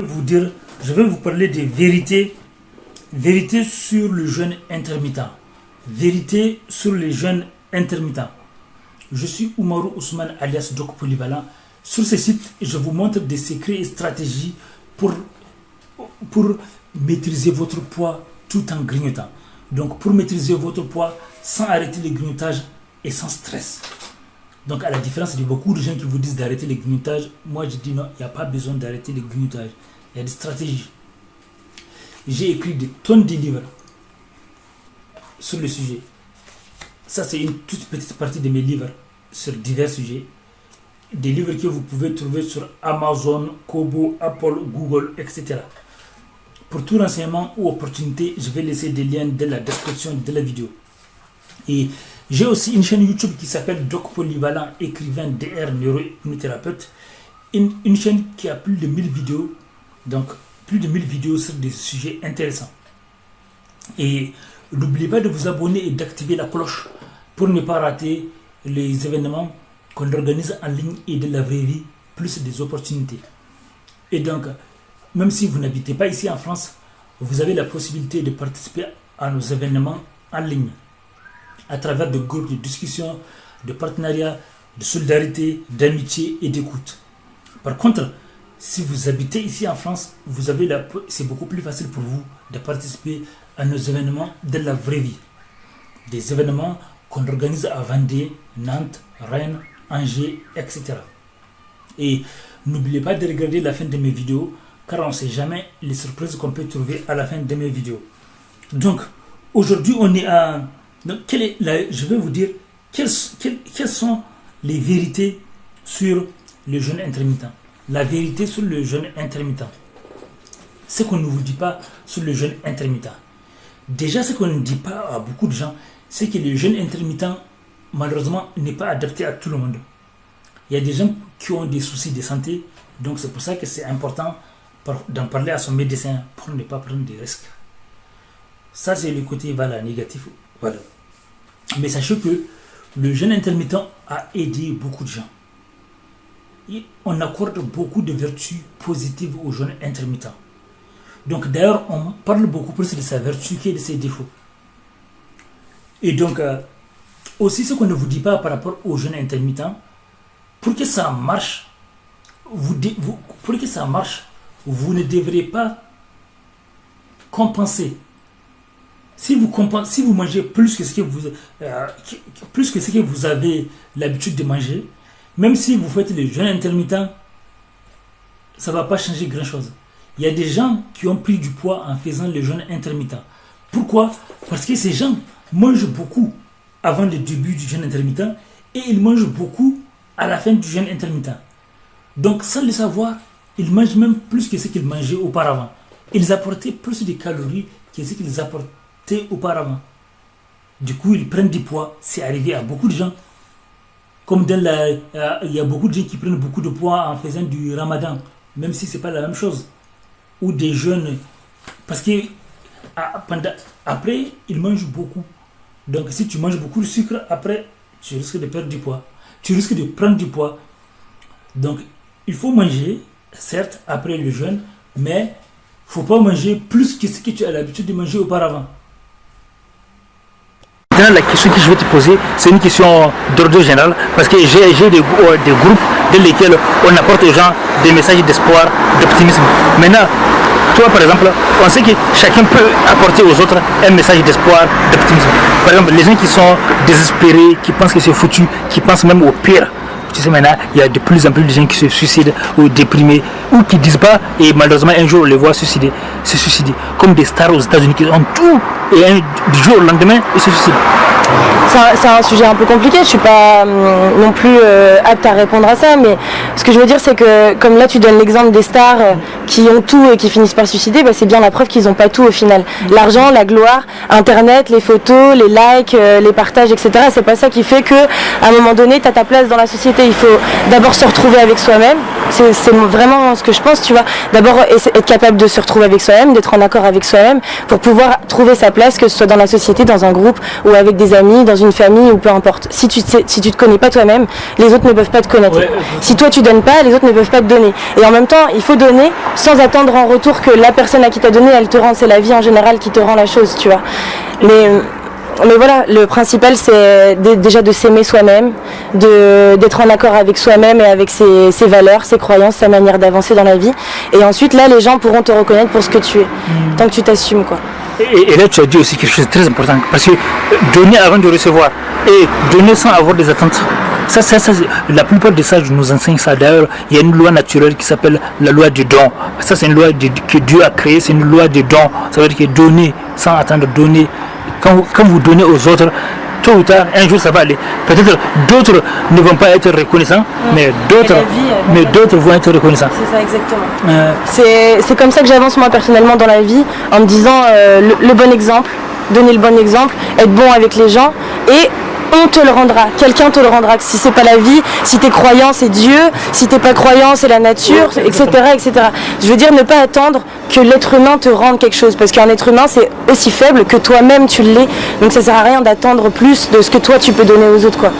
Je vais vous parler des vérités sur le jeûne intermittent. Vérité sur les jeûnes intermittents. Je suis Oumarou Ousmane alias Doc Polyvalent. Sur ce site, je vous montre des secrets et stratégies pour maîtriser votre poids tout en grignotant. Donc pour maîtriser votre poids sans arrêter le grignotage et sans stress. Donc à la différence de beaucoup de gens qui vous disent d'arrêter le grignotage, moi je dis non, il n'y a pas besoin d'arrêter le grignotage. Il y a des stratégies. J'ai écrit des tonnes de livres sur le sujet. Ça c'est une toute petite partie de mes livres sur divers sujets. Des livres que vous pouvez trouver sur Amazon, Kobo, Apple, Google, etc. Pour tout renseignement ou opportunité, je vais laisser des liens dans la description de la vidéo. Et j'ai aussi une chaîne YouTube qui s'appelle Doc Polyvalent, écrivain DR neurohypnothérapeute. Une chaîne qui a plus de 1000 vidéos. Donc plus de 1000 vidéos sur des sujets intéressants. Et n'oubliez pas de vous abonner et d'activer la cloche pour ne pas rater les événements qu'on organise en ligne et de la vraie vie, plus des opportunités. Et donc, même si vous n'habitez pas ici en France, vous avez la possibilité de participer à nos événements en ligne, à travers des groupes de discussion, de partenariat, de solidarité, d'amitié et d'écoute. Par contre, si vous habitez ici en France, c'est beaucoup plus facile pour vous de participer à nos événements de la vraie vie. Des événements qu'on organise à Vendée, Nantes, Rennes, Angers, etc. Et n'oubliez pas de regarder la fin de mes vidéos, car on ne sait jamais les surprises qu'on peut trouver à la fin de mes vidéos. Donc, aujourd'hui, on est à... Donc, je vais vous dire quelles sont les vérités sur le jeûne intermittent. La vérité sur le jeûne intermittent. Ce qu'on ne vous dit pas sur le jeûne intermittent. Déjà, ce qu'on ne dit pas à beaucoup de gens, c'est que le jeûne intermittent, malheureusement, n'est pas adapté à tout le monde. Il y a des gens qui ont des soucis de santé, donc c'est pour ça que c'est important d'en parler à son médecin pour ne pas prendre des risques. Ça, c'est le côté négatif. Voilà. Mais sachez que le jeûne intermittent a aidé beaucoup de gens. Et on accorde beaucoup de vertus positives au jeûne intermittent. Donc d'ailleurs, on parle beaucoup plus de sa vertu que de ses défauts. Et donc, aussi ce qu'on ne vous dit pas par rapport au jeûne intermittent, pour que ça marche, vous ne devrez pas compenser. Si vous mangez plus que ce que vous avez l'habitude de manger, même si vous faites le jeûne intermittent, ça ne va pas changer grand-chose. Il y a des gens qui ont pris du poids en faisant le jeûne intermittent. Pourquoi? Parce que ces gens mangent beaucoup avant le début du jeûne intermittent et ils mangent beaucoup à la fin du jeûne intermittent. Donc, sans le savoir, ils mangent même plus que ce qu'ils mangeaient auparavant. Ils apportaient plus de calories que ce qu'ils apportaient auparavant. Du coup, ils prennent du poids. C'est arrivé à beaucoup de gens. Comme il y a beaucoup de gens qui prennent beaucoup de poids en faisant du ramadan, même si ce n'est pas la même chose. Ou des jeûnes. Parce que après, ils mangent beaucoup. Donc si tu manges beaucoup de sucre, après, tu risques de perdre du poids. Tu risques de prendre du poids. Donc, il faut manger, certes, après le jeûne, mais il ne faut pas manger plus que ce que tu as l'habitude de manger auparavant. La question que je vais te poser, c'est une question d'ordre général, parce que j'ai des groupes dans lesquels on apporte aux gens des messages d'espoir, d'optimisme. Maintenant, toi par exemple, on sait que chacun peut apporter aux autres un message d'espoir, d'optimisme. Par exemple, les gens qui sont désespérés, qui pensent que c'est foutu, qui pensent même au pire. Tu sais, maintenant, il y a de plus en plus de gens qui se suicident ou déprimés, ou qui ne disent pas, et malheureusement un jour on les voit se suicider. Comme des stars aux États-Unis qui ont tout, et du jour au lendemain, ils se suicident. C'est un sujet un peu compliqué, je ne suis pas non plus apte à répondre à ça, mais ce que je veux dire c'est que comme là tu donnes l'exemple des stars qui ont tout et qui finissent par se suicider, c'est bien la preuve qu'ils n'ont pas tout au final. L'argent, la gloire, internet, les photos, les likes, les partages, etc. C'est pas ça qui fait qu'à un moment donné tu as ta place dans la société. Il faut d'abord se retrouver avec soi-même, c'est vraiment ce que je pense, tu vois. D'abord être capable de se retrouver avec soi-même, d'être en accord avec soi-même pour pouvoir trouver sa place, que ce soit dans la société, dans un groupe ou avec des amis, dans une famille ou peu importe. Si tu te connais pas toi-même, les autres ne peuvent pas te connaître. Si toi tu donnes pas, les autres ne peuvent pas te donner. Et en même temps, il faut donner sans attendre en retour que la personne à qui t'as donné, elle te rend. C'est la vie en général qui te rend la chose, tu vois. Mais voilà, le principal c'est déjà de s'aimer soi-même, d'être en accord avec soi-même et avec ses valeurs, ses croyances, sa manière d'avancer dans la vie. Et ensuite là, les gens pourront te reconnaître pour ce que tu es, tant que tu t'assumes, quoi. Et là, tu as dit aussi quelque chose de très important, parce que donner avant de recevoir et donner sans avoir des attentes, ça, la plupart des sages nous enseignent ça. D'ailleurs, il y a une loi naturelle qui s'appelle la loi du don. Ça, c'est une loi que Dieu a créée, c'est une loi du don. Ça veut dire que donner sans attendre, donner. Quand vous donnez aux autres, tôt ou tard, un jour ça va aller. Peut-être d'autres ne vont pas être reconnaissants, mais d'autres vont être reconnaissants. C'est ça, exactement. C'est comme ça que j'avance moi personnellement dans la vie, en me disant le bon exemple, donner le bon exemple, être bon avec les gens, et on te le rendra, quelqu'un te le rendra. Si c'est pas la vie, si t'es croyant c'est Dieu, si t'es pas croyant c'est la nature, etc., etc. Je veux dire, ne pas attendre que l'être humain te rende quelque chose, parce qu'un être humain c'est aussi faible que toi-même tu l'es, donc ça sert à rien d'attendre plus de ce que toi tu peux donner aux autres, quoi.